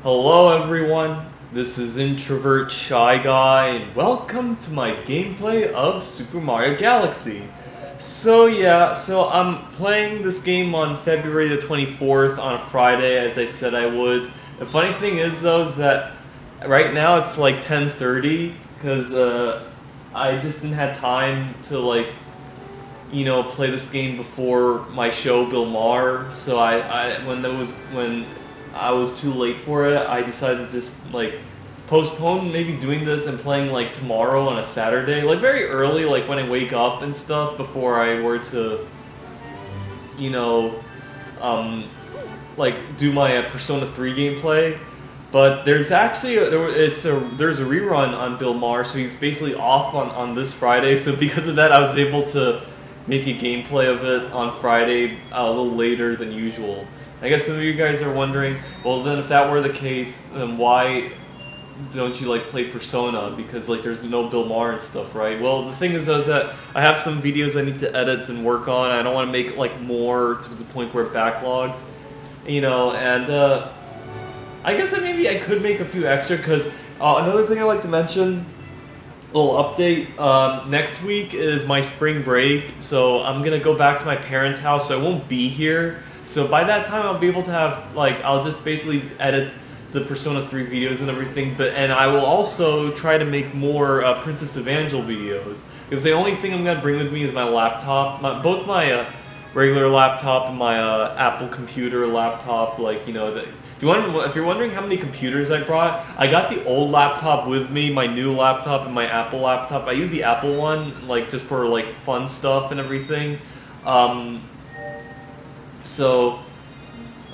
Hello everyone, this is Introvert Shy Guy, and welcome to my gameplay of Super Mario Galaxy. So I'm playing this game on February the 24th on a Friday, as I said I would. The funny thing is though, is that right now it's like 10:30, because I just didn't have time to play this game before my show Bill Maher, so when I was too late for it, I decided to just postpone maybe doing this and playing tomorrow on a Saturday, very early, when I wake up and stuff, before I were to, you know, do my Persona 3 gameplay. But there's actually there's a rerun on Bill Maher, so he's basically off on this Friday. So because of that, I was able to make a gameplay of it on Friday a little later than usual. I guess some of you guys are wondering, well then if that were the case, then why don't you play Persona? Because there's no Bill Maher and stuff, right? Well, the thing is that I have some videos I need to edit and work on. I don't want to make more to the point where it backlogs, and I guess that maybe I could make a few extra, because another thing I'd like to mention, little update, next week is my spring break, so I'm gonna go back to my parents' house, so I won't be here. So by that time I'll be able to have, I'll just basically edit the Persona 3 videos and everything, and I will also try to make more Princess Evangel videos. Because the only thing I'm gonna bring with me is my laptop, both my regular laptop and my Apple computer laptop, if you're wondering how many computers I brought, I got the old laptop with me, my new laptop, and my Apple laptop. I use the Apple one, just for, fun stuff and everything.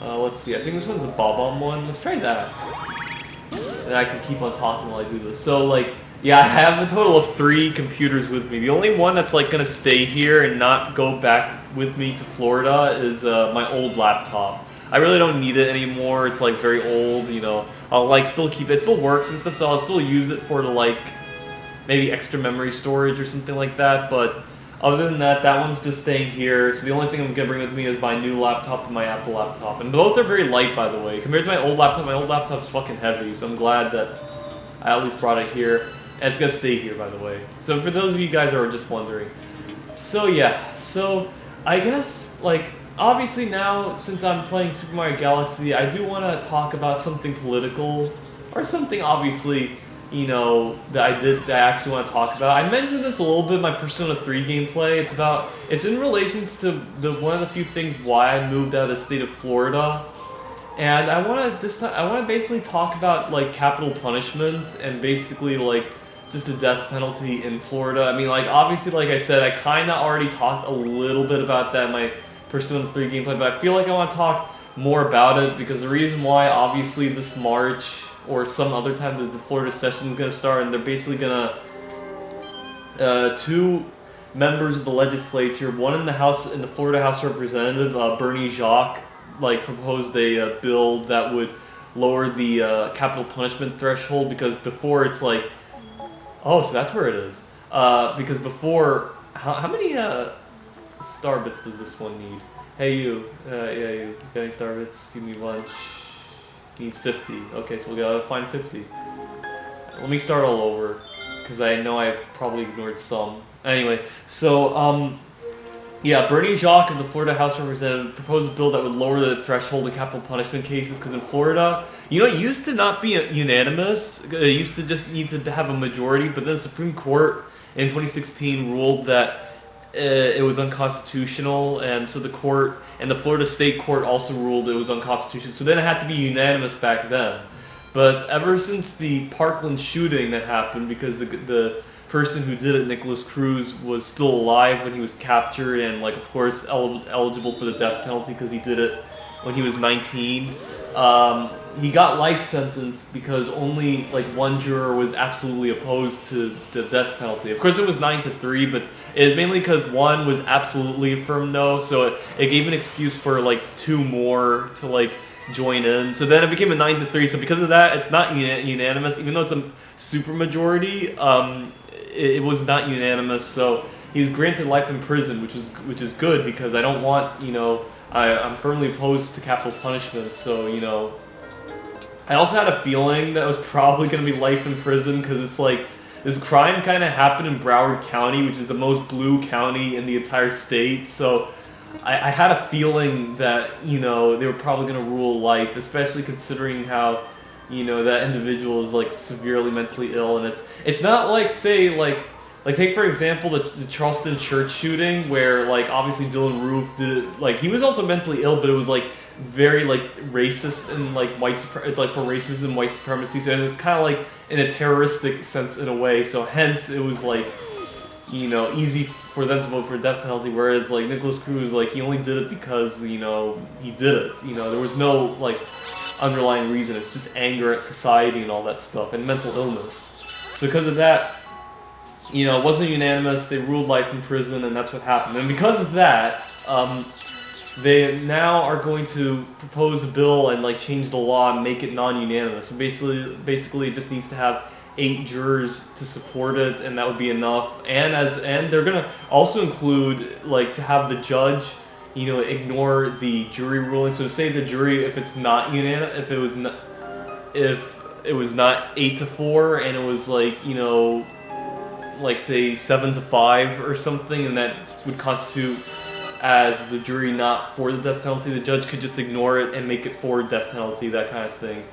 Let's see, I think this one's the Bob-omb one. Let's try that. And I can keep on talking while I do this. So, yeah, I have a total of 3 computers with me. The only one that's, gonna stay here and not go back with me to Florida is my old laptop. I really don't need it anymore. It's very old, I'll still keep it. It still works and stuff, so I'll still use it for maybe extra memory storage or something like that. But other than that, that one's just staying here. So the only thing I'm gonna bring with me is my new laptop and my Apple laptop, and both are very light, by the way, compared to my old laptop. My old laptop's fucking heavy, so I'm glad that I at least brought it here, and it's gonna stay here, by the way. So for those of you guys who are just wondering, so yeah, so I guess obviously now, since I'm playing Super Mario Galaxy, I do want to talk about something political, or something obviously, that I actually want to talk about. I mentioned this a little bit in my Persona 3 gameplay. It's in relations to one of the few things why I moved out of the state of Florida. And I want to basically talk about capital punishment and basically just the death penalty in Florida. I mean, obviously, like I said, I kind of already talked a little bit about that in my Persona 3 gameplay, but I feel like I want to talk more about it, because the reason why, obviously, this March or some other time that the Florida session is going to start, and they're basically going to 2 members of the legislature, one in the Florida House of Representatives, Bernie Jacques, proposed a bill that would lower the capital punishment threshold, because before it's oh, so that's where it is. Because before, how many star bits does this one need? Hey you, yeah, you got any star bits? Give me lunch. Needs 50. Okay, so we gotta find 50. Let me start all over, because I know I probably ignored some. Anyway, so, yeah, Bernie Jacques of the Florida House of Representatives proposed a bill that would lower the threshold of capital punishment cases, because in Florida, it used to not be unanimous. It used to just need to have a majority, but then the Supreme Court in 2016 ruled that it was unconstitutional, and so the Florida State Court also ruled it was unconstitutional. So then it had to be unanimous back then. But ever since the Parkland shooting that happened, because the person who did it, Nicholas Cruz, was still alive when he was captured, and of course eligible for the death penalty because he did it when he was 19. He got life sentence because only one juror was absolutely opposed to the death penalty. Of course, it was 9-3, but it was mainly because one was absolutely a firm no, so it gave an excuse for 2 more to join in. So then it became a 9-3. So because of that, it's not unanimous, even though it's a super majority. It was not unanimous. So he was granted life in prison, which is good, because I don't want I'm firmly opposed to capital punishment. So I also had a feeling that it was probably going to be life in prison because it's like this crime kind of happened in Broward County, which is the most blue county in the entire state. So I had a feeling that, you know, they were probably going to rule life, especially considering how, you know, that individual is like severely mentally ill, and it's not like, say, like take for example the Charleston church shooting where like obviously Dylan Roof did it, like he was also mentally ill, but it was like very like racist and like it's like for racism and white supremacy, so it's kind of like in a terroristic sense in a way, so hence it was like, you know, easy for them to vote for a death penalty, whereas like Nicholas Cruz, like he only did it because, you know, he did it, you know, there was no like underlying reason, it's just anger at society and all that stuff and mental illness. So because of that, you know, it wasn't unanimous, they ruled life in prison, and that's what happened. And because of that, they now are going to propose a bill and like change the law and make it non-unanimous. So basically it just needs to have 8 jurors to support it, and that would be enough. And they're gonna also include like to have the judge, you know, ignore the jury ruling. So say the jury, if it's not unanimous, if it was not 8-4 and it was like, you know, like say 7-5 or something, and that would constitute as the jury not for the death penalty, the judge could just ignore it and make it for death penalty, that kind of thing.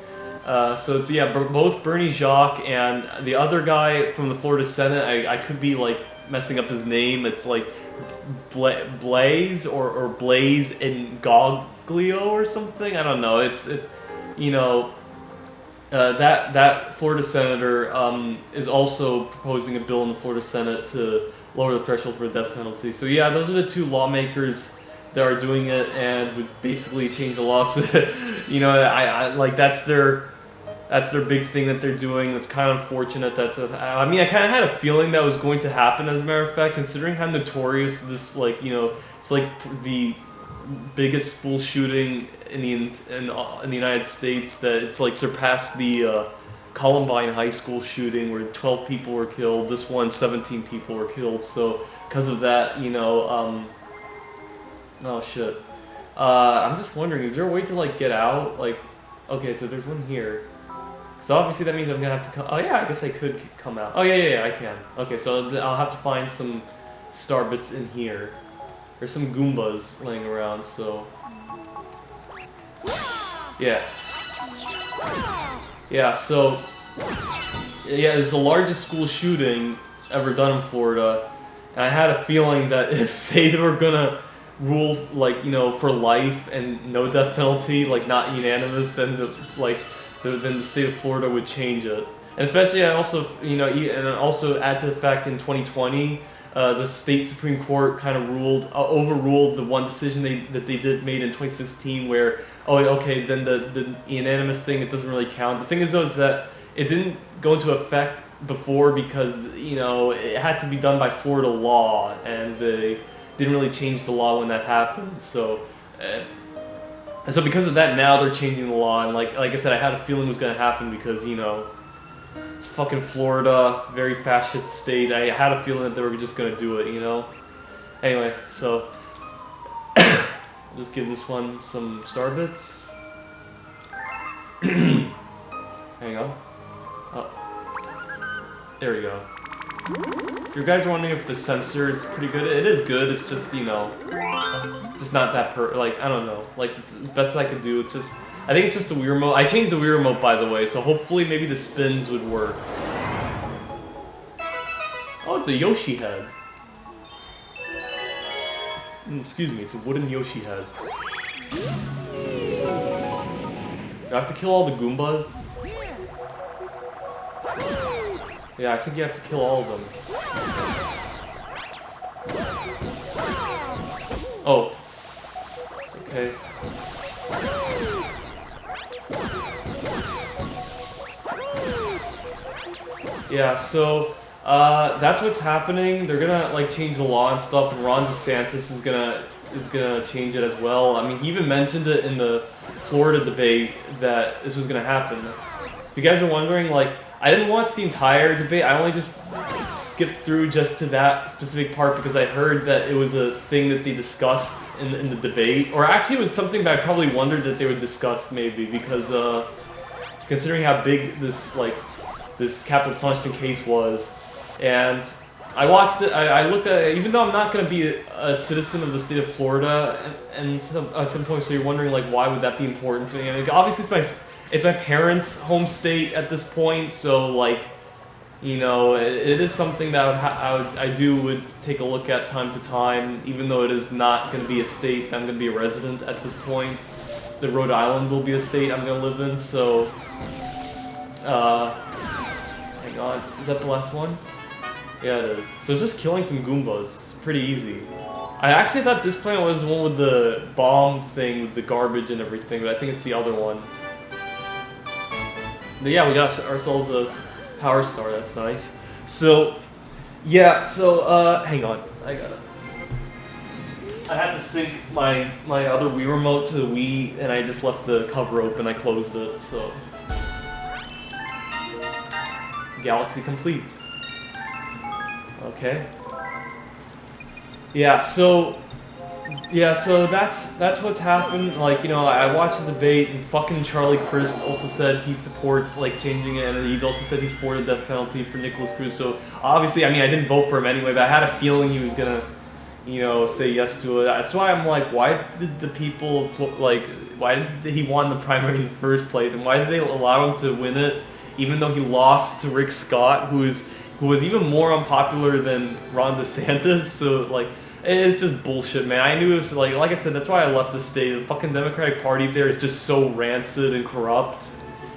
So it's, yeah, both Bernie Jacques and the other guy from the Florida Senate, I could be like messing up his name, it's like Blaze or Blaze Ingoglio or something, I don't know, it's you know, that Florida senator is also proposing a bill in the Florida Senate to lower the threshold for the death penalty. So yeah, those are the 2 lawmakers that are doing it and would basically change the law. So, you know, I like that's their big thing that they're doing. It's kind of unfortunate. I mean, I kind of had a feeling that was going to happen. As a matter of fact, considering how notorious this, like, you know, it's like the biggest school shooting in the United States, that it's like surpassed the Columbine High School shooting where 12 people were killed. This one, 17 people were killed. So because of that, you know, oh shit. I'm just wondering, is there a way to like get out? Like, okay, so there's one here. So obviously that means I'm gonna have to come. Oh yeah, I guess I could come out. Oh yeah, I can. Okay, so I'll have to find some star bits in here. There's some Goombas laying around, so yeah. Yeah, so yeah, it's the largest school shooting ever done in Florida, and I had a feeling that if, say, they were gonna rule, like, you know, for life and no death penalty, like not unanimous, then then the state of Florida would change it. And especially, I also, you know, and also add to the fact in 2020, the state Supreme Court kind of overruled the one decision that they made in 2016 where, oh, okay, then the unanimous thing, it doesn't really count. The thing is, though, is that it didn't go into effect before because, you know, it had to be done by Florida law, and they didn't really change the law when that happened. So, so because of that, now they're changing the law, and like I said, I had a feeling it was going to happen because, you know, it's fucking Florida, very fascist state. I had a feeling that they were just gonna do it, you know? Anyway, so I'll just give this one some star bits. Hang on. Oh. There we go. If you guys are wondering if the sensor is pretty good, it is good, it's just, you know, just not that like, I don't know. Like, it's the best I could do, it's just, I think it's just the Wii Remote. I changed the Wii Remote, by the way, so hopefully maybe the spins would work. Oh, it's a Yoshi head. Excuse me, it's a wooden Yoshi head. Do I have to kill all the Goombas? Yeah, I think you have to kill all of them. Oh. It's okay. Yeah, so that's what's happening. They're gonna like change the law and stuff, and Ron DeSantis is gonna change it as well. I mean, he even mentioned it in the Florida debate that this was gonna happen. If you guys are wondering, like, I didn't watch the entire debate. I only just skipped through just to that specific part because I heard that it was a thing that they discussed in the debate, or actually it was something that I probably wondered that they would discuss maybe because considering how big this capital punishment case was. And I watched it. I looked at it. Even though I'm not going to be a citizen of the state of Florida, and at some point, so you're wondering like why would that be important to me? I mean, obviously it's my parents' home state at this point, so like, you know, it is something that I would take a look at time to time, even though it is not going to be a state that I'm going to be a resident at this point. The Rhode Island will be a state I'm going to live in, so hang on, is that the last one? Yeah, it is. So it's just killing some Goombas. It's pretty easy. I actually thought this planet was the one with the bomb thing, with the garbage and everything, but I think it's the other one. But yeah, we got ourselves a power star, that's nice. So, yeah, so, hang on. I had to sync my other Wii remote to the Wii, and I just left the cover open, I closed it, so... Galaxy complete. Okay. Yeah, so that's what's happened. Like, you know, I watched the debate, and fucking Charlie Crist also said he supports like changing it, and he's also said he's for the death penalty for Nicholas Cruz. So obviously, I mean, I didn't vote for him anyway, but I had a feeling he was gonna, you know, say yes to it. That's why I'm like, why did the people why did he won the primary in the first place, and why did they allow him to win it, even though he lost to Rick Scott, who was even more unpopular than Ron DeSantis? So like, it's just bullshit, man. I knew it was like I said, that's why I left the state. The fucking Democratic Party there is just so rancid and corrupt.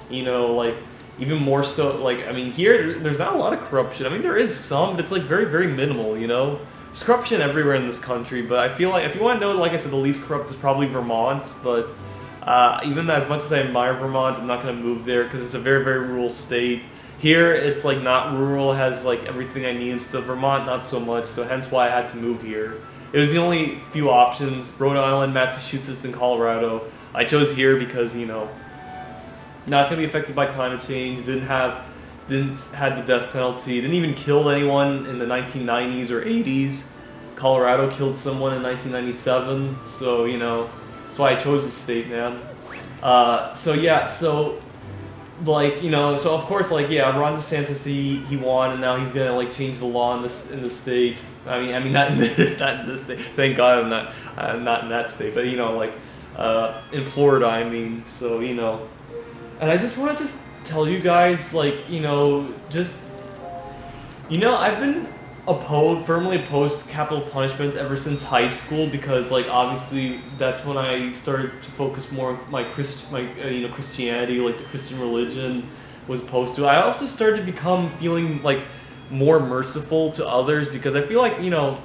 You know, like, even more so, like, I mean, here, there's not a lot of corruption. I mean, there is some, but it's like very, very minimal, you know? There's corruption everywhere in this country, but I feel like, if you want to know, like I said, the least corrupt is probably Vermont, but even as much as I admire Vermont, I'm not going to move there because it's a very, very rural state. Here, it's like not rural, has like everything I need and stuff. Vermont, not so much, so hence why I had to move here. It was the only few options: Rhode Island, Massachusetts, and Colorado. I chose here because, you know, not going to be affected by climate change, didn't had the death penalty, didn't even kill anyone in the 1990s or 80s. Colorado killed someone in 1997, so, you know, that's why I chose this state, man. So yeah, so... like, you know, so of course, like, yeah, Ron DeSantis, he won, and now he's gonna like change the law in the state. I mean, not in this state. Thank God I'm not in that state, but you know, like, in Florida, I mean. So, you know, and I just want to tell you guys, like, you know, I've been firmly opposed to capital punishment ever since high school, because like obviously that's when I started to focus more on my Christianity, like the Christian religion was opposed to. I also started to feeling like more merciful to others, because I feel like, you know,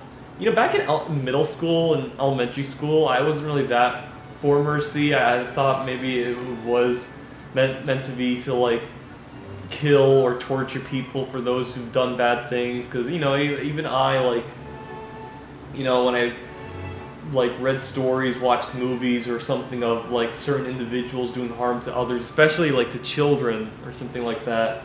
back in middle school and elementary school, I wasn't really that for mercy. I thought maybe it was meant to be to like kill or torture people for those who've done bad things, because, you know, even I, like, you know, when I like read stories, watched movies or something of like certain individuals doing harm to others, especially like to children or something like that,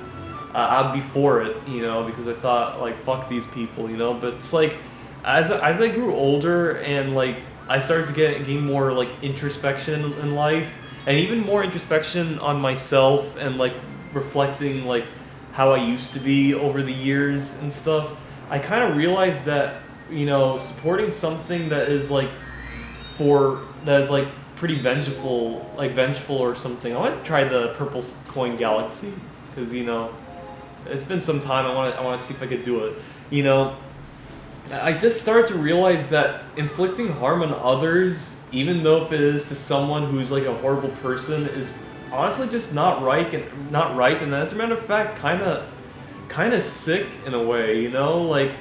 I'd be for it, you know, because I thought like, fuck these people, you know. But it's like, as I grew older and like I started to gain more like introspection in life, and even more introspection on myself, and like reflecting like how I used to be over the years and stuff, I kind of realized that, you know, supporting something that is like pretty vengeful or something. I want to try the purple coin galaxy, because, you know, it's been some time. I want to see if I could do it. You know, I just started to realize that inflicting harm on others, even though if it is to someone who's like a horrible person, is honestly just not right, and as a matter of fact, kind of sick in a way, you know? Like,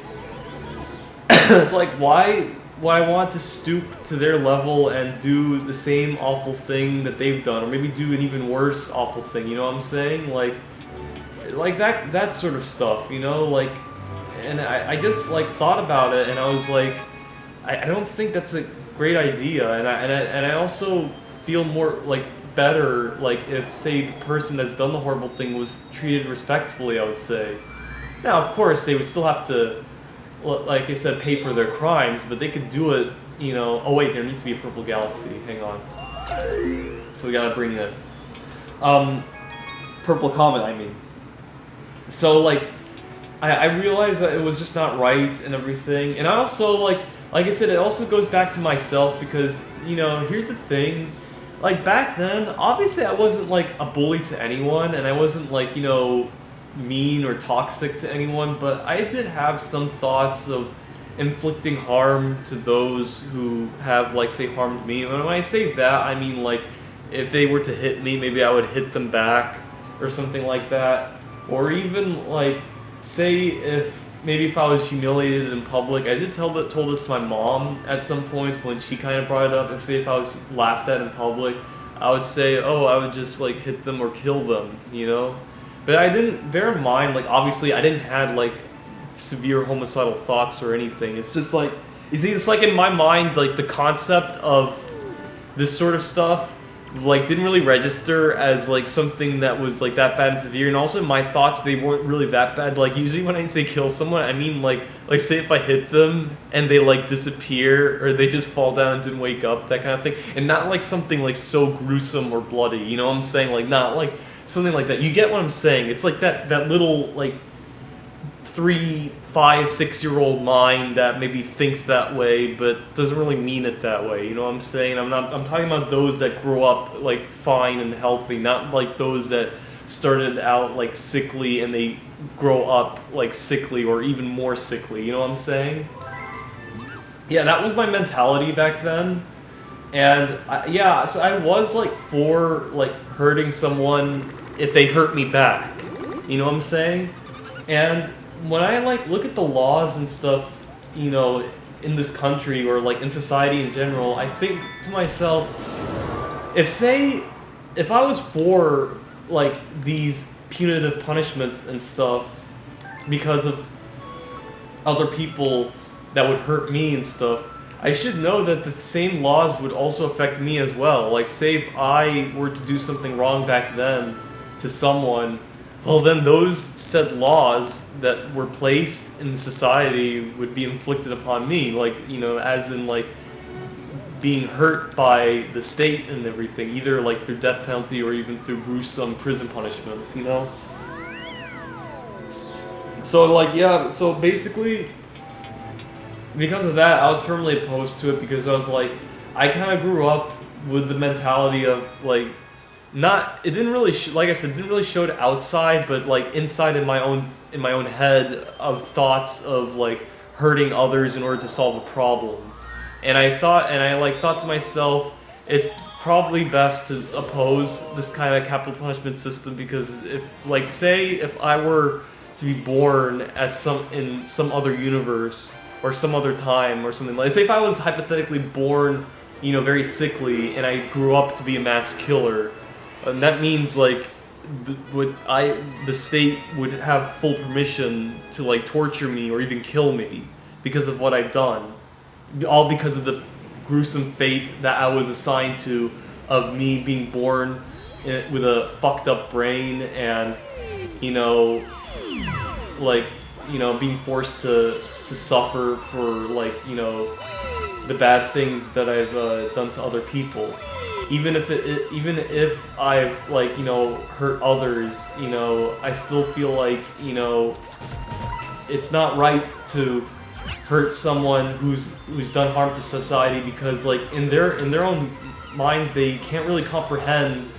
it's like, why want to stoop to their level and do the same awful thing that they've done, or maybe do an even worse awful thing, you know what I'm saying? Like that sort of stuff, you know? Like, and I just like thought about it, and I was like, I don't think that's a great idea, and I also feel more like better, like, if, say, the person that's done the horrible thing was treated respectfully, I would say. Now, of course, they would still have to, like I said, pay for their crimes, but they could do it, you know. Oh wait, there needs to be a purple galaxy. Hang on. So we gotta bring it. purple comet, I mean. So, like, I realized that it was just not right and everything. And I also, like I said, it also goes back to myself because, you know, here's the thing. Like, back then, obviously I wasn't, like, a bully to anyone, and I wasn't, like, you know, mean or toxic to anyone, but I did have some thoughts of inflicting harm to those who have, like, say, harmed me. And when I say that, I mean, like, if they were to hit me, maybe I would hit them back or something like that. Or even, like, say if I was humiliated in public, I did told this to my mom at some points when she kind of brought it up. If I was laughed at in public, I would say, oh, I would just, like, hit them or kill them, you know? But I didn't, bear in mind, like, obviously I didn't have, like, severe homicidal thoughts or anything. It's just, like, you see, it's like in my mind, like, the concept of this sort of stuff, like, didn't really register as, like, something that was, like, that bad and severe. And also my thoughts, they weren't really that bad. Like, usually when I say kill someone, I mean, like say if I hit them and they, like, disappear or they just fall down and didn't wake up, that kind of thing. And not, like, something, like, so gruesome or bloody, you know what I'm saying? Like, not, like, something like that. You get what I'm saying? It's like that little, like, 3, 5, 6-year-old mind that maybe thinks that way, but doesn't really mean it that way. You know what I'm saying? I'm talking about those that grow up, like, fine and healthy, not like those that started out, like, sickly and they grow up, like, sickly or even more sickly. You know what I'm saying? Yeah, that was my mentality back then. And so I was, like, for, like, hurting someone if they hurt me back. You know what I'm saying? And when I, like, look at the laws and stuff, you know, in this country or, like, in society in general, I think to myself, if I was for, like, these punitive punishments and stuff because of other people that would hurt me and stuff, I should know that the same laws would also affect me as well. Like, say if I were to do something wrong back then to someone, well, then those said laws that were placed in society would be inflicted upon me, like, you know, as in, like, being hurt by the state and everything, either, like, through death penalty or even through gruesome prison punishments, you know? So, like, yeah, so basically, because of that, I was firmly opposed to it because I was, like, I kind of grew up with the mentality of, like, it didn't really, like I said, it didn't really show it outside, but, like, inside in my own head of thoughts of, like, hurting others in order to solve a problem. And I thought to myself, it's probably best to oppose this kind of capital punishment system because if I were to be born in some other universe or some other time or something, like, say if I was hypothetically born, you know, very sickly and I grew up to be a mass killer, and that means, like, the state would have full permission to, like, torture me or even kill me because of what I've done. All because of the gruesome fate that I was assigned to of me being born with a fucked up brain and, you know, like, you know, being forced to suffer for, like, you know, the bad things that I've done to other people. Even if I've, like, you know, hurt others, you know, I still feel like, you know, it's not right to hurt someone who's done harm to society because, like, in their own minds they can't really comprehend,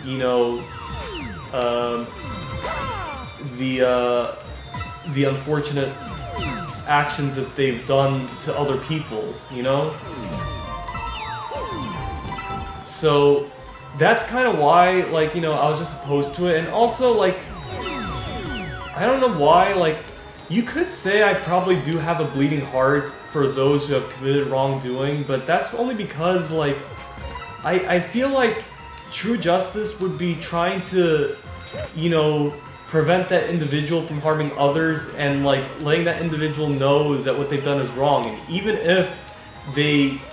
you know, the unfortunate actions that they've done to other people, you know? So that's kind of why, like, you know, I was just opposed to it. And also, like, I don't know why, like, you could say I probably do have a bleeding heart for those who have committed wrongdoing, but that's only because, like, I feel like true justice would be trying to, you know, prevent that individual from harming others and, like, letting that individual know that what they've done is wrong. And even if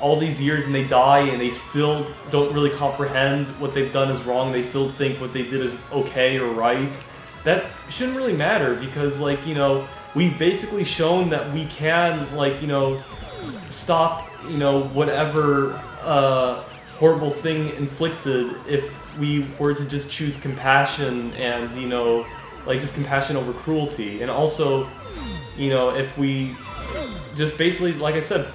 all these years and they die and they still don't really comprehend what they've done is wrong, they still think what they did is okay or right, that shouldn't really matter because, like, you know, we've basically shown that we can, like, you know, stop, you know, whatever horrible thing inflicted if we were to just choose compassion and, you know, like just compassion over cruelty. And also, you know, if we just basically, like I said,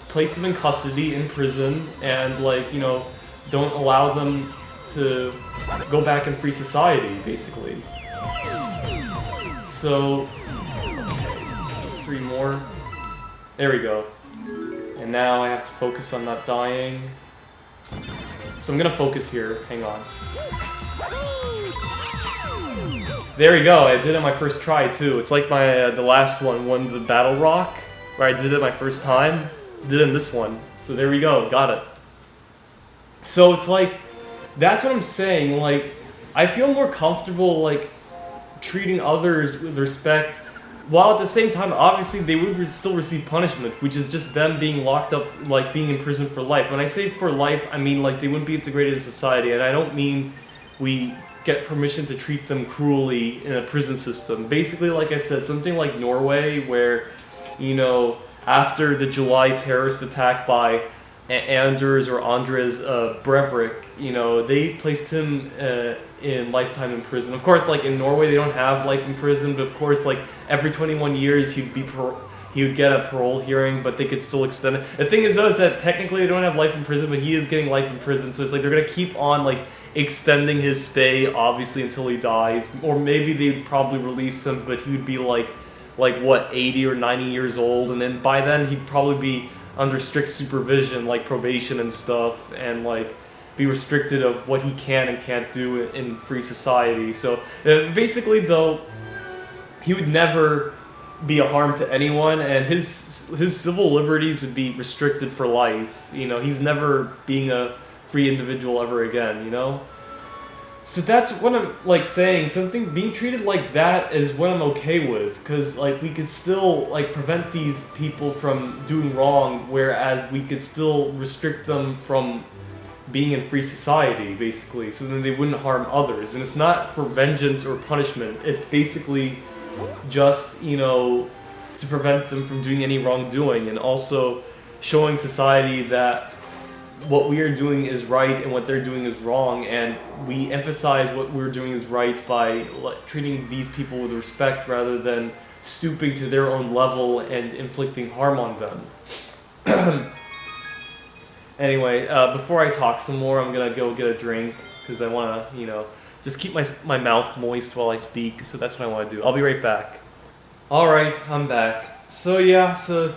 place them in custody, in prison, and like, you know, don't allow them to go back in free society, basically. So, okay, 3 more. There we go. And now I have to focus on not dying. So I'm gonna focus here. Hang on. There we go. I did it my first try too. It's like my the last one won the Battle Rock, where I did it my first time. Did it in this one. So there we go. Got it. So it's like, that's what I'm saying. Like, I feel more comfortable like treating others with respect, while at the same time, obviously, they would still receive punishment, which is just them being locked up, like being in prison for life. When I say for life, I mean like they wouldn't be integrated in society, and I don't mean we get permission to treat them cruelly in a prison system. Basically, like I said, something like Norway, where, you know, after the July terrorist attack by Anders or Andres Breivik, you know, they placed him in lifetime in prison. Of course, like in Norway, they don't have life in prison, but of course, like every 21 years, he would get a parole hearing, but they could still extend it. The thing is, though, is that technically they don't have life in prison, but he is getting life in prison, so it's like they're gonna keep on like extending his stay, obviously, until he dies, or maybe they'd probably release him, but he would be like what, 80 or 90 years old, and then by then he'd probably be under strict supervision, like probation and stuff, and like be restricted of what he can and can't do in free society. So basically, though, he would never be a harm to anyone, and his civil liberties would be restricted for life. You know, he's never being a free individual ever again, you know? So that's what I'm like saying, something being treated like that is what I'm okay with, because like we could still like prevent these people from doing wrong, whereas we could still restrict them from being in free society, basically, so then they wouldn't harm others. And it's not for vengeance or punishment, it's basically just, you know, to prevent them from doing any wrongdoing, and also showing society that what we are doing is right and what they're doing is wrong, and we emphasize what we're doing is right by treating these people with respect rather than stooping to their own level and inflicting harm on them. Anyway, before I talk some more, I'm gonna go get a drink, because I want to, you know, just keep my mouth moist while I speak, so that's what I want to do. I'll be right back. Alright, I'm back. So yeah, so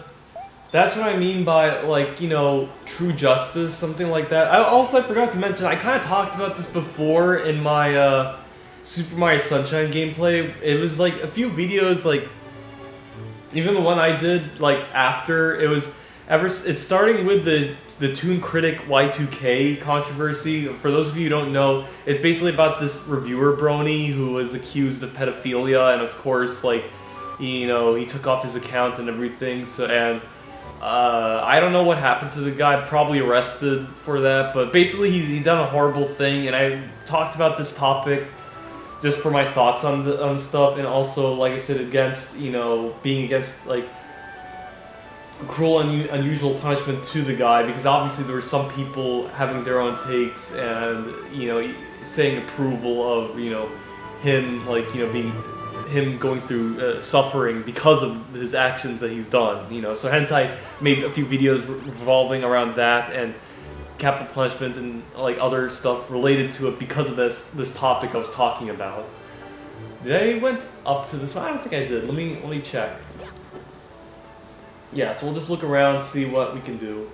that's what I mean by, like, you know, true justice, something like that. I forgot to mention, I kind of talked about this before in my Super Mario Sunshine gameplay. It was like a few videos, like, even the one I did, like, after, it's starting with the Toon Critic Y2K controversy. For those of you who don't know, it's basically about this reviewer brony who was accused of pedophilia, and of course, like, you know, he took off his account and everything, so, and I don't know what happened to the guy, probably arrested for that, but basically he done a horrible thing, and I talked about this topic just for my thoughts on the stuff, and also, like I said, against, you know, being against, like, cruel and unusual punishment to the guy, because obviously there were some people having their own takes and, you know, saying approval of, you know, him, like, you know, him going through suffering because of his actions that he's done, you know. So hence I made a few videos revolving around that and capital punishment and like other stuff related to it because of this topic I was talking about. Did I went up to this one? I don't think I did. Let me check. Yeah, so we'll just look around, see what we can do.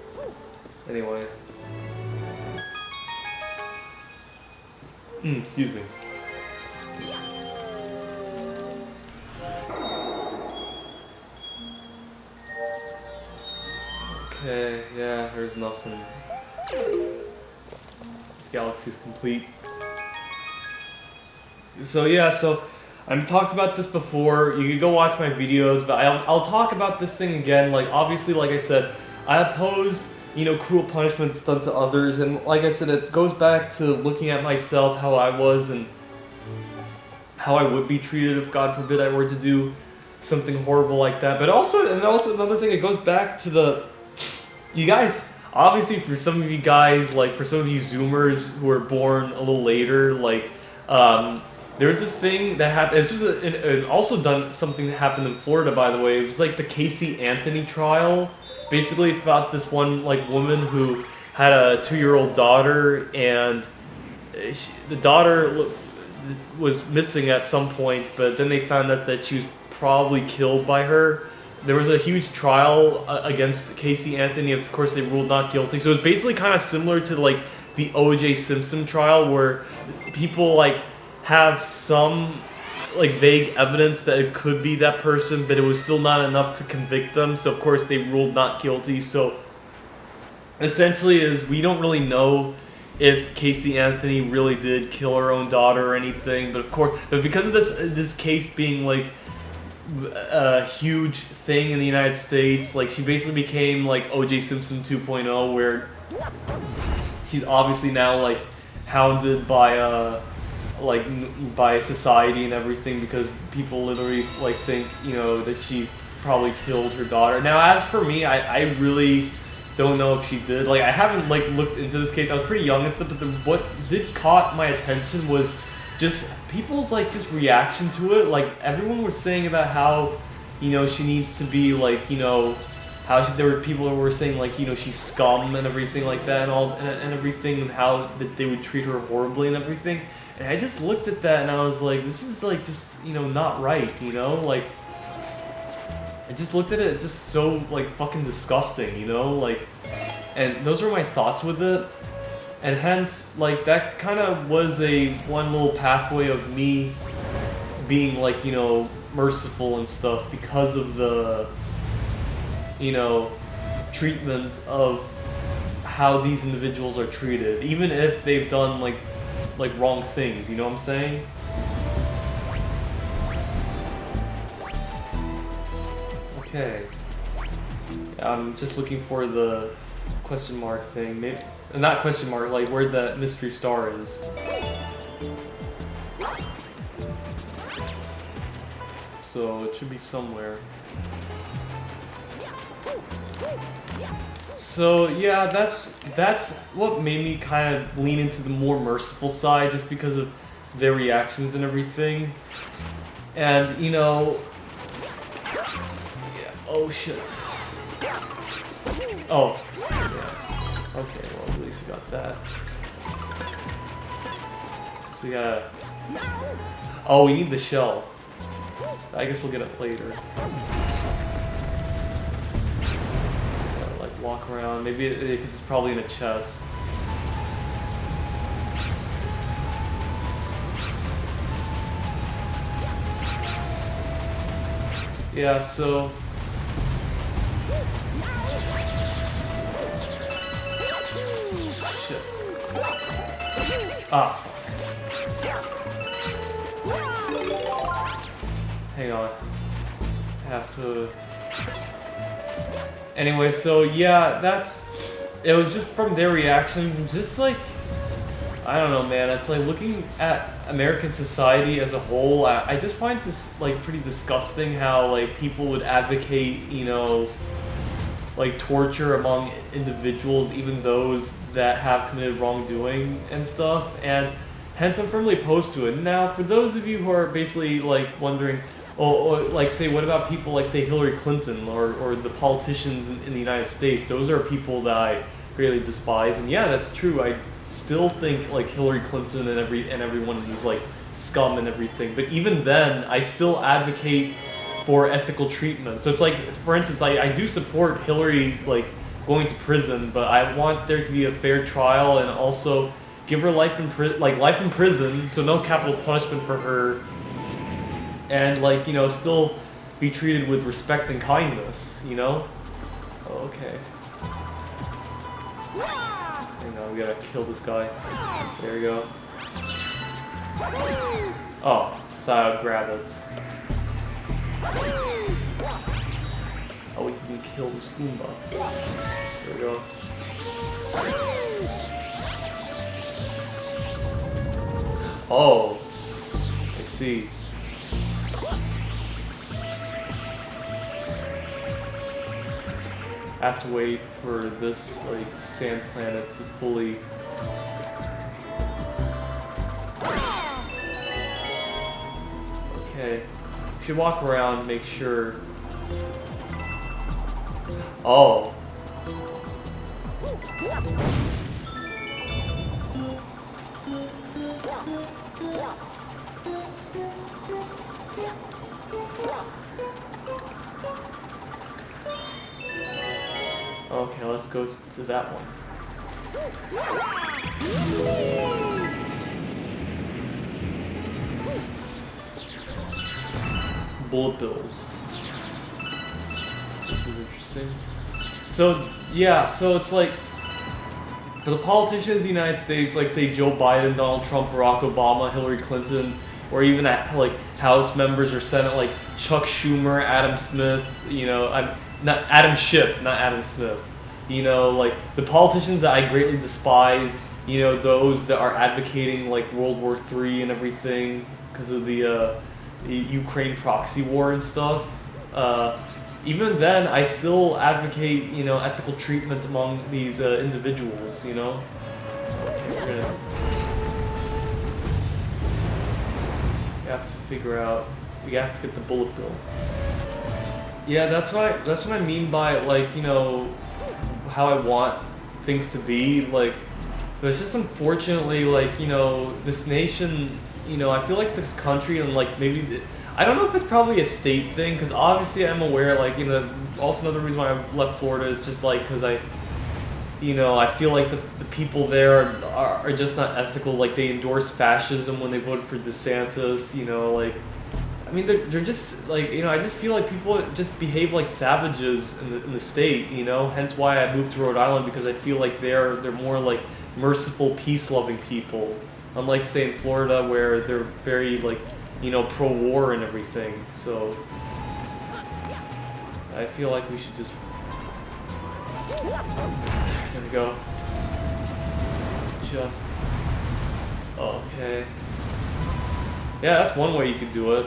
Anyway. Excuse me. Okay, yeah, there's nothing. This galaxy's complete. So yeah, so I've talked about this before. You can go watch my videos, but I'll talk about this thing again. Like, obviously, like I said, I oppose, you know, cruel punishments done to others, and like I said, it goes back to looking at myself, how I was, and how I would be treated if, God forbid, I were to do something horrible like that. But also another thing, it goes back to you guys, obviously for some of you guys, like for some of you Zoomers who were born a little later, like there was this thing that happened. This was also done something that happened in Florida, by the way. It was like the Casey Anthony trial. Basically, it's about this one like woman who had a 2-year-old daughter, and the daughter was missing at some point, but then they found out that she was probably killed by her. There was a huge trial against Casey Anthony. Of course, they ruled not guilty. So it's basically kind of similar to like the O.J. Simpson trial, where people like have some like vague evidence that it could be that person, but it was still not enough to convict them. So of course, they ruled not guilty. So essentially, is we don't really know if Casey Anthony really did kill her own daughter or anything. But of course, because of this case being like a huge thing in the United States, like she basically became like O.J. Simpson 2.0, where she's obviously now like hounded by by society and everything, because people literally like think, you know, that she's probably killed her daughter. Now, as for me, I really don't know if she did. Like, I haven't like looked into this case. I was pretty young and stuff, but what did caught my attention was just people's like just reaction to it. Like, everyone was saying about how, you know, she needs to be like, you know, how there were people who were saying like, you know, she's scum and everything like that, and everything, and how that they would treat her horribly and everything. And I just looked at that and I was like, this is like just, you know, not right, you know? Like, I just looked at it just so like fucking disgusting, you know? Like, and those were my thoughts with it. And hence, like, that kind of was one little pathway of me being like, you know, merciful and stuff, because of the, you know, treatment of how these individuals are treated, even if they've done like wrong things, you know what I'm saying? Okay. I'm just looking for the question mark thing. Maybe not question mark, like where the mystery star is. So it should be somewhere. So yeah, that's what made me kind of lean into the more merciful side, just because of their reactions and everything. And you know, yeah. Oh shit. Oh. Yeah. Okay. Well, at least we got that. So we gotta. Oh, we need the shell. I guess we'll get it later. Walk around. Maybe because it's probably in a chest. Yeah, so shit. Ah. Hang on. I have to. Anyway, so yeah, it was just from their reactions, and just like, I don't know, man, it's like looking at American society as a whole, I just find this like pretty disgusting how like people would advocate, you know, like torture among individuals, even those that have committed wrongdoing and stuff, and hence I'm firmly opposed to it. Now, for those of you who are basically like wondering, or like, say, what about people like, say, Hillary Clinton or the politicians in the United States? Those are people that I greatly despise, and yeah, that's true. I still think like Hillary Clinton and everyone is like scum and everything. But even then, I still advocate for ethical treatment. So it's like, for instance, I do support Hillary like going to prison, but I want there to be a fair trial, and also give her life in prison, so no capital punishment for her. And like, you know, still be treated with respect and kindness, you know? Oh, okay. Hang on, we gotta kill this guy. There we go. Oh, thought I would grab it. Oh, we can kill this Goomba. There we go. Oh, I see. I have to wait for this like sand planet to fully. Okay, we should walk around, make sure. Oh. Okay, let's go to that one. Bullet bills. This is interesting. So, yeah, so it's like, for the politicians of the United States, like say Joe Biden, Donald Trump, Barack Obama, Hillary Clinton, or even like House members or Senate like Chuck Schumer, Adam Smith, you know, not Adam Schiff, not Adam Smith. You know, like the politicians that I greatly despise, you know, those that are advocating like World War III and everything because of the Ukraine proxy war and stuff. Even then, I still advocate, you know, ethical treatment among these individuals, you know? Okay, we're gonna... We have to figure out... We have to get the bullet bill. Yeah, that's what I mean by, like, you know, how I want things to be. Like, but it's just unfortunately, like, you know, this nation, you know, I feel like this country and, like, maybe... I don't know if it's probably a state thing, because obviously I'm aware, like, you know, also another reason why I left Florida is just, like, because I feel like the people there are just not ethical. Like, they endorse fascism when they voted for DeSantis, you know, like, I mean, they're just, like, you know, I just feel like people just behave like savages in the state, you know, hence why I moved to Rhode Island, because I feel like they're more, like, merciful, peace-loving people, unlike, say, in Florida, where they're very, like, you know, pro-war and everything, so I feel like we should just... There we go. Just... Okay. Yeah, that's one way you could do it.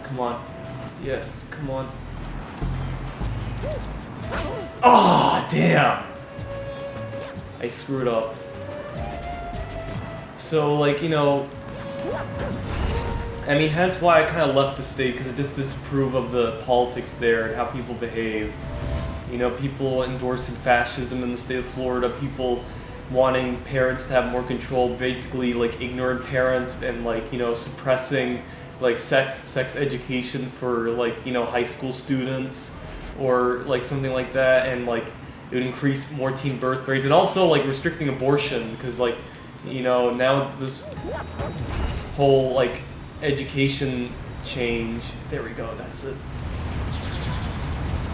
Come on. Yes, come on. Oh, damn! I screwed up. So, like, you know, I mean, hence why I kind of left the state, because I just disapprove of the politics there and how people behave. You know, people endorsing fascism in the state of Florida, people wanting parents to have more control, basically, like, ignorant parents, and, like, you know, suppressing, like, sex education for, like, you know, high school students, or, like, something like that, and, like, it would increase more teen birth rates, and also, like, restricting abortion, because, like, you know, now with this whole, like, education change. There we go, that's it.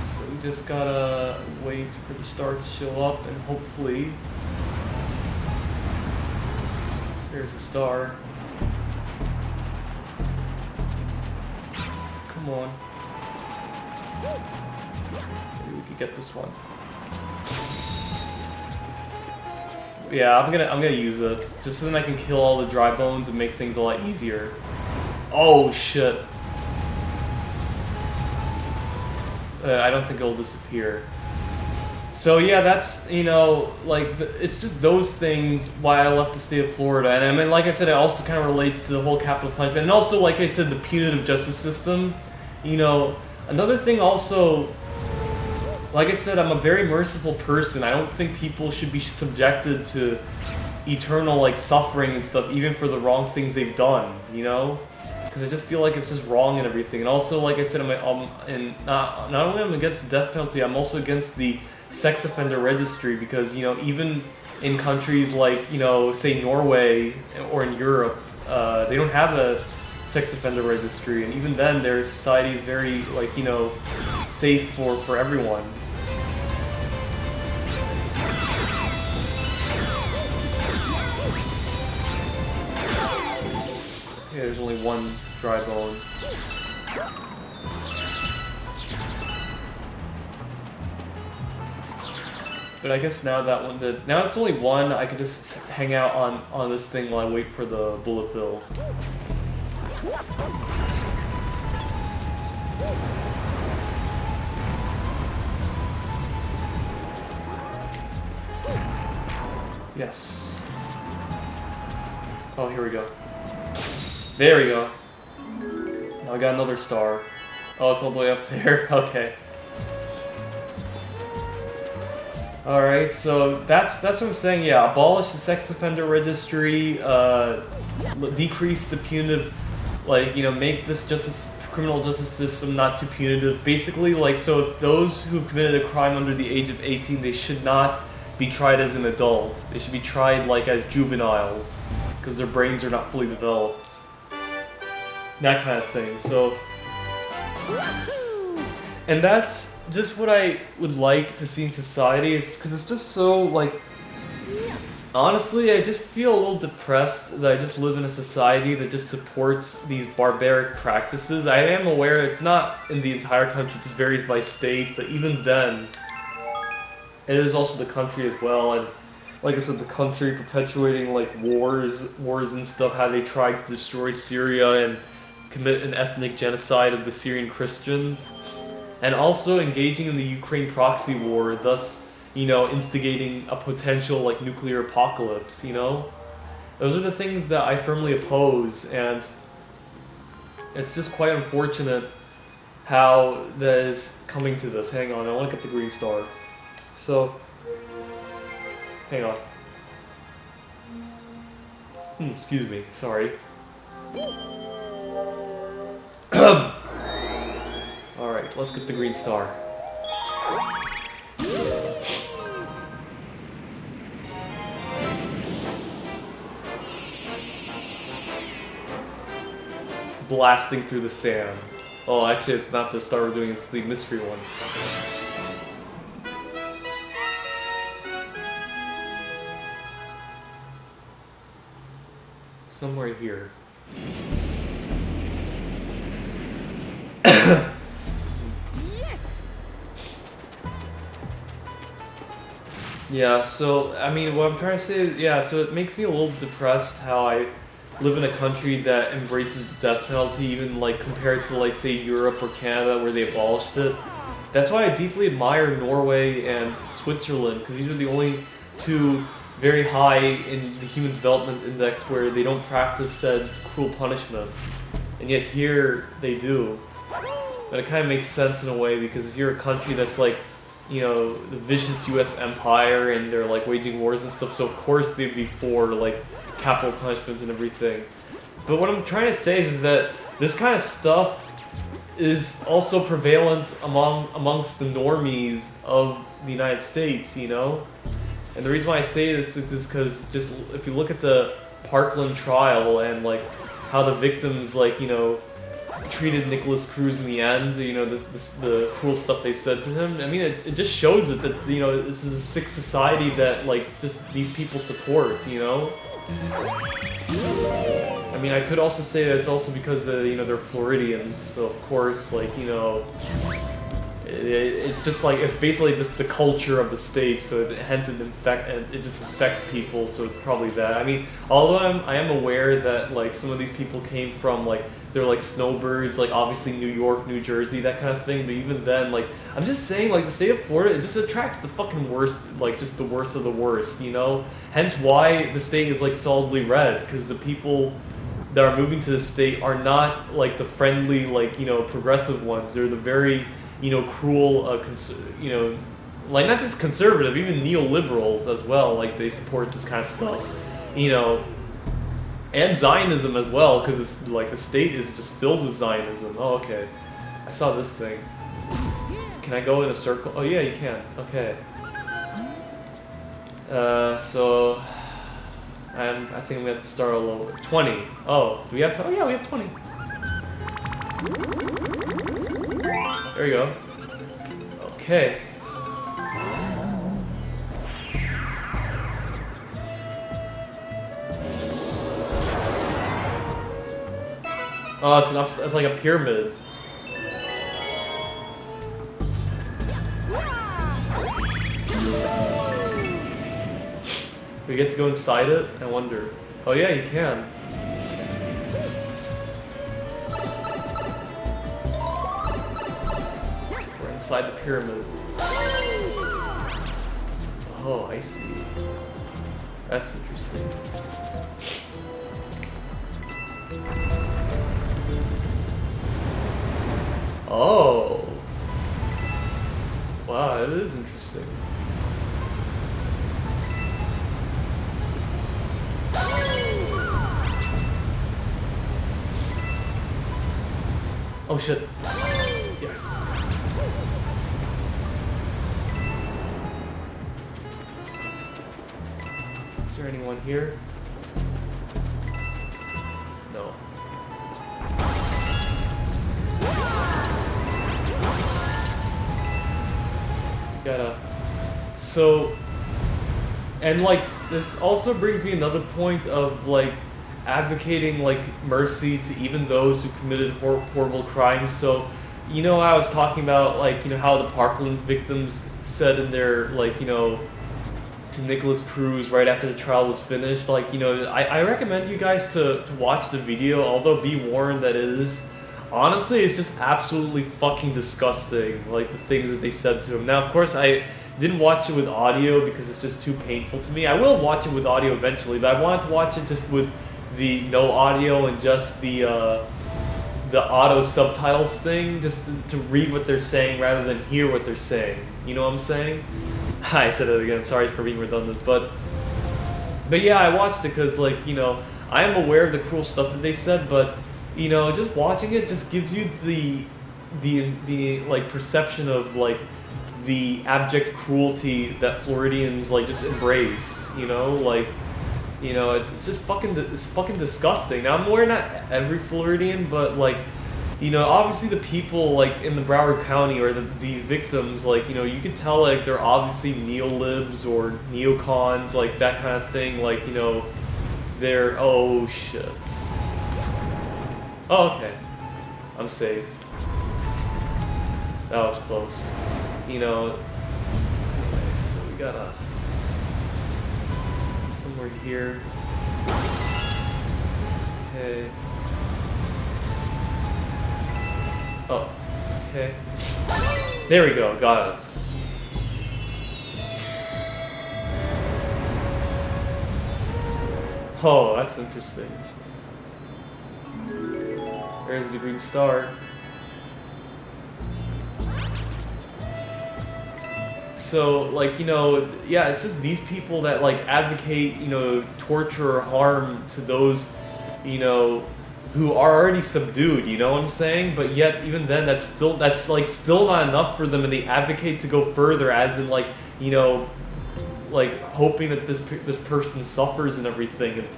So we just gotta wait for the star to show up, and hopefully... There's a star. Come on. Maybe we could get this one. Yeah, I'm gonna use it, just so then I can kill all the dry bones and make things a lot easier. Oh shit. I don't think it'll disappear. So yeah, that's, you know, like, it's just those things why I left the state of Florida. And I mean, like I said, it also kind of relates to the whole capital punishment. And also, like I said, the punitive justice system. You know, another thing also... Like I said, I'm a very merciful person. I don't think people should be subjected to eternal, like, suffering and stuff, even for the wrong things they've done, you know? Because I just feel like it's just wrong and everything. And also, like I said, not only am I against the death penalty, I'm also against the sex offender registry, because, you know, even in countries like, you know, say Norway or in Europe, they don't have a sex offender registry, and even then their society is very, like, you know, safe for everyone. Okay, there's only one dry bone. But I guess now that one did. Now it's only one, I could just hang out on this thing while I wait for the bullet bill. Yes. Oh, here we go. There we go. Now I got another star. Oh, it's all the way up there. Okay. Alright, so that's what I'm saying, yeah. Abolish the sex offender registry, decrease the punitive, like, you know, make this criminal justice system not too punitive. Basically, like, so if those who've committed a crime under the age of 18, they should not be tried as an adult. They should be tried, like, as juveniles, because their brains are not fully developed. That kind of thing, so... And that's just what I would like to see in society, because it's just so, like... Honestly, I just feel a little depressed that I just live in a society that just supports these barbaric practices. I am aware it's not in the entire country, it just varies by state, but even then, it is also the country as well, and like I said, the country perpetuating, like, wars and stuff, how they tried to destroy Syria and commit an ethnic genocide of the Syrian Christians. And also engaging in the Ukraine proxy war, thus, you know, instigating a potential, like, nuclear apocalypse, you know? Those are the things that I firmly oppose, and it's just quite unfortunate how that is coming to this. Hang on, I want to get the green star. So, hang on. Excuse me, sorry. Alright, let's get the green star. Blasting through the sand. Oh, actually, it's not the star we're doing, it's the mystery one. Somewhere here. Yes. Yeah, so, I mean, what I'm trying to say is, yeah, so it makes me a little depressed how I live in a country that embraces the death penalty, even, like, compared to, like, say, Europe or Canada, where they abolished it. That's why I deeply admire Norway and Switzerland, because these are the only two very high in the Human Development Index where they don't practice said cruel punishment. And yet here, they do. But it kind of makes sense in a way, because if you're a country that's like, you know, the vicious US empire and they're like waging wars and stuff, so of course they'd be for like capital punishment and everything. But what I'm trying to say is that this kind of stuff is also prevalent amongst the normies of the United States, you know? And the reason why I say this is because just if you look at the Parkland trial and like how the victims, like, you know, treated Nicholas Cruz in the end, you know, the cruel stuff they said to him. I mean, it just shows it that, you know, this is a sick society that, like, just these people support, you know? I mean, I could also say that it's also because, you know, they're Floridians, so of course, like, you know, it's just like, it's basically just the culture of the state, so hence it just affects people, so it's probably that. I mean, although I am aware that, like, some of these people came from, like, they're like snowbirds, like obviously New York, New Jersey, that kind of thing, but even then, like, I'm just saying, like, the state of Florida, it just attracts the fucking worst, like, just the worst of the worst, you know? Hence why the state is, like, solidly red, because the people that are moving to the state are not, like, the friendly, like, you know, progressive ones. They're the very, you know, cruel, you know, like, not just conservative, even neoliberals as well, like, they support this kind of stuff, you know, and Zionism as well, because it's, like, the state is just filled with Zionism. Oh, okay. I saw this thing. Can I go in a circle? Oh, yeah, you can. Okay. So... I think we have to start all over. 20. Oh, do we have 20? Oh, yeah, we have 20. There you go. Okay. Oh, it's like a pyramid. We get to go inside it? I wonder. Oh yeah, you can. inside the pyramid. Oh, I see. That's interesting. Oh. Wow, that is interesting. Oh shit. Yes. Is there anyone here? No. Gotta. So, and like, this also brings me another point of like, advocating like mercy to even those who committed horrible crimes. So, you know, I was talking about like, you know, how the Parkland victims said in their like, you know, to Nicholas Cruz right after the trial was finished. Like, you know, I recommend you guys to watch the video, although be warned that it is, honestly, it's just absolutely fucking disgusting, like the things that they said to him. Now, of course, I didn't watch it with audio because it's just too painful to me. I will watch it with audio eventually, but I wanted to watch it just with the no audio and just the auto subtitles thing, just to read what they're saying rather than hear what they're saying. You know what I'm saying? I said it again. Sorry for being redundant, but yeah, I watched it because, like, you know, I am aware of the cruel stuff that they said, but you know, just watching it just gives you the like perception of like the abject cruelty that Floridians like just embrace. You know, like. You know, it's just fucking disgusting. Now, I'm aware not every Floridian, but like, you know, obviously the people like in the Broward County or these victims, like, you know, you could tell like they're obviously neo-libs or neocons, like that kind of thing. Like, you know, they're, oh shit. Oh, okay, I'm safe. That was close. You know, okay, so we gotta. Somewhere here. Okay. Oh, okay. There we go, got it. Oh, that's interesting. There's the green star. So, like, you know, yeah, it's just these people that, like, advocate, you know, torture or harm to those, you know, who are already subdued, you know what I'm saying? But yet, even then, that's still not enough for them, and they advocate to go further, as in, like, you know, like, hoping that this person suffers and everything. And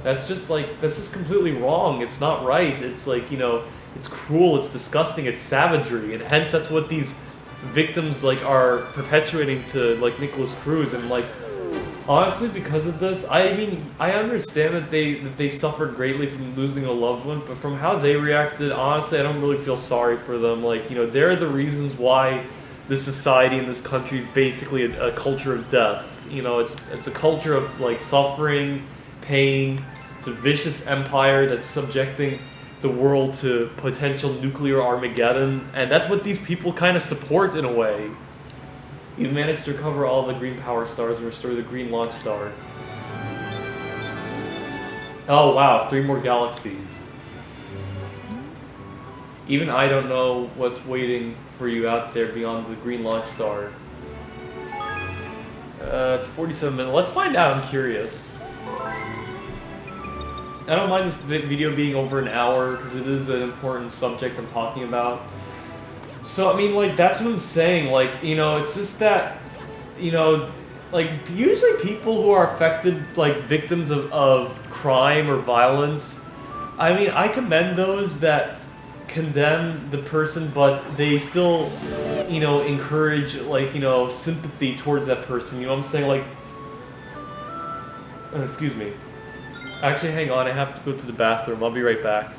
that's just completely wrong. It's not right. It's like, you know, it's cruel, it's disgusting, it's savagery, and hence that's what these victims like are perpetuating to like Nicholas Cruz. And like, honestly, because of this, I mean, I understand that they suffered greatly from losing a loved one, but from how they reacted, honestly, I don't really feel sorry for them. Like, you know, they're the reasons why this society in this country is basically a culture of death. You know, it's a culture of like suffering, pain. It's a vicious empire that's subjecting the world to potential nuclear Armageddon, and that's what these people kind of support in a way. You've managed to recover all the green power stars and restore the green launch star. Oh wow, 3 more galaxies. Even I don't know what's waiting for you out there beyond the green launch star. It's 47 minutes. Let's find out, I'm curious. I don't mind this video being over an hour, because it is an important subject I'm talking about. So, I mean, like, that's what I'm saying. Like, you know, it's just that, you know, like, usually people who are affected, like, victims of crime or violence, I mean, I commend those that condemn the person, but they still, you know, encourage, like, you know, sympathy towards that person. You know what I'm saying? Like, excuse me. Actually, hang on, I have to go to the bathroom. I'll be right back.